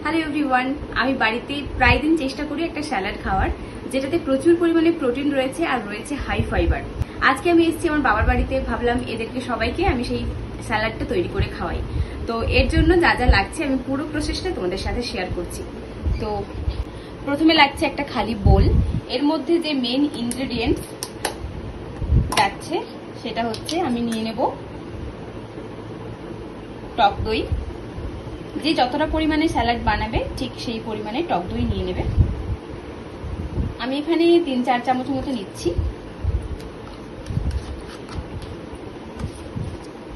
Hello everyone, আমি বাড়িতে প্রায় দিন চেষ্টা করি একটা স্যালাড খাওয়ার, যেটাতে প্রচুর পরিমাণে প্রোটিন রয়েছে আর রয়েছে হাই ফাইবার। আজকে আমি এসেছি আমার বাবার বাড়িতে, ভাবলাম এদেরকে সবাইকে আমি সেই স্যালাডটা তৈরি করে খাওয়াই। তো এর জন্য যা যা লাগছে আমি পুরো প্রসেসটা তোমাদের সাথে শেয়ার করছি। তো প্রথমে লাগছে একটা খালি বোল। এর মধ্যে যে মেন ইনগ্রেডিয়েন্টস যাচ্ছে সেটা হচ্ছে আমি নিয়ে নেব টক দই। যে যতটা পরিমাণে স্যালাড বানাবে ঠিক সেই পরিমাণে টক দই নিয়ে নেবে। আমি এখানে 3-4 চামচ মতো নিচ্ছি।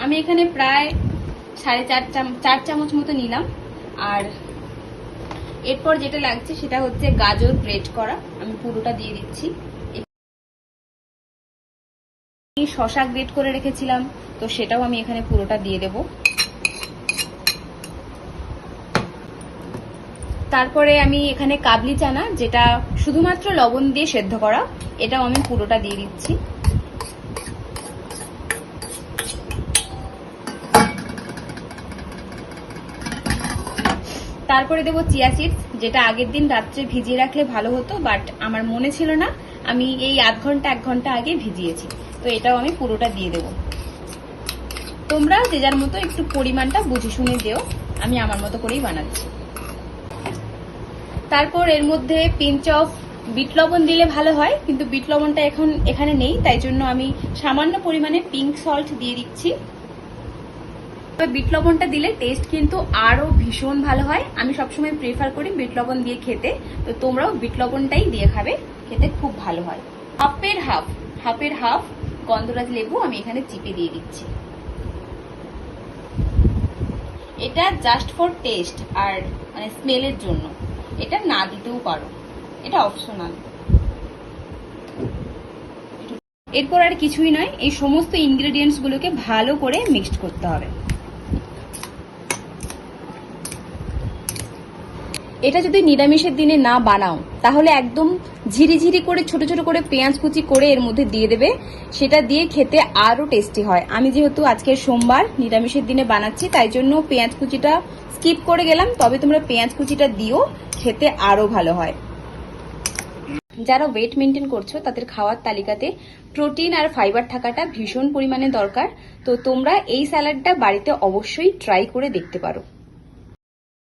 আমি এখানে প্রায় 4.5 চামচ মতো নিলাম। আর এরপর যেটা লাগছে সেটা হচ্ছে গাজর গ্রেট করা, আমি পুরোটা দিয়ে দিচ্ছি। শসা গ্রেট করে রেখেছিলাম, তো সেটাও আমি এখানে পুরোটা দিয়ে দেব। তারপরে আমি এখানে কাবলি চানা, যেটা শুধুমাত্র লবণ দিয়ে সেদ্ধ করা, এটাও আমি পুরোটা দিয়ে দিচ্ছি। তারপরে দেবো চিয়া সিডস, যেটা আগের দিন রাত্রে ভিজিয়ে রাখলে ভালো হতো, বাট আমার মনে ছিল না, আমি এই আধ ঘন্টা 1 ঘন্টা আগে ভিজিয়েছি, তো এটাও আমি পুরোটা দিয়ে দেবো। তোমরা যে যার মতো একটু পরিমাণটা বুঝে শুনে দিও, আমি আমার মতো করেই বানাচ্ছি। তারপর এর মধ্যে পিঞ্চ অফ বিট লবণ দিলে ভালো হয়, কিন্তু বিট লবণটা এখন এখানে নেই, তাই জন্য আমি সামান্য পরিমাণে পিঙ্ক সল্ট দিয়ে দিচ্ছি। বিট লবণটা দিলে টেস্ট কিন্তু আরো ভীষণ ভালো হয়। আমি সবসময় প্রেফার করি বিট লবণ দিয়ে খেতে, তো তোমরাও বিট লবণটাই দিয়ে খাবে, খেতে খুব ভালো হয়। হাফের হাফ গন্ধরাজ লেবু আমি এখানে চিপে দিয়ে দিচ্ছি। এটা জাস্ট ফর টেস্ট আর মানে স্মেলের জন্য, এটা না দিতেও পারো, এটা অপশনাল। এরপর আর কিছুই নয়, এই সমস্ত ইনগ্রেডিয়েন্টস গুলোকে ভালো করে মিক্সড করতে হবে। এটা যদি নিরামিষের দিনে না বানাও, তাহলে একদম ঝিরিঝিরি করে ছোট ছোট করে পেঁয়াজ কুচি করে এর মধ্যে দিয়ে দেবে, সেটা দিয়ে খেতে আরো টেস্টি হয়। আমি যেহেতু আজকে সোমবার নিরামিষের দিনে বানাচ্ছি, তাই জন্য পেঁয়াজ কুচিটা স্কিপ করে গেলাম, তবে তোমরা পেঁয়াজ কুচিটা দিও, খেতে আরো ভালো হয়। যারা ওয়েট মেনটেন করছো তাদের খাওয়ার তালিকাতে প্রোটিন আর ফাইবার থাকাটা ভীষণ পরিমাণে দরকার, তো তোমরা এই স্যালাডটা বাড়িতে অবশ্যই ট্রাই করে দেখতে পারো।